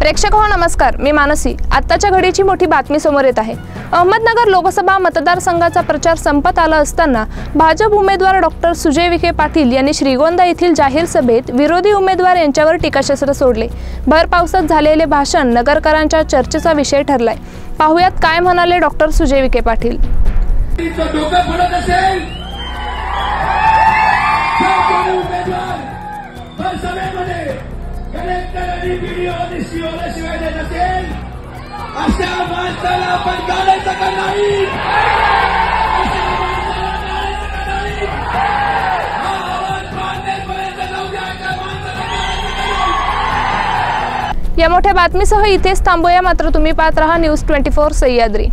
प्रेक्षक हो नमस्कार, मी मानसी। आत्ताच्या घडीची मोठी बातमी समोर येत आहे। अहमदनगर लोकसभा मतदारसंघाचा प्रचार संपत आला असताना भाजप उमेदवार डॉक्टर सुजय विखे पाटील यांनी श्रीगोंदा येथील जाहीर सभेत विरोधी उमेदवार यांच्यावर टीकाशस्त्र सोडले। भर पावसात झालेले भाषण नगरकरांच्या चर्चेचा विषय ठरलाय। पाहुयात काय म्हणाले डॉक्टर सुजय विखे पाटील। या मोठ्या बातमीसह इथेच थांबूया, मात्र तुम्ही पाहत रहा न्यूज 24 सह्याद्री।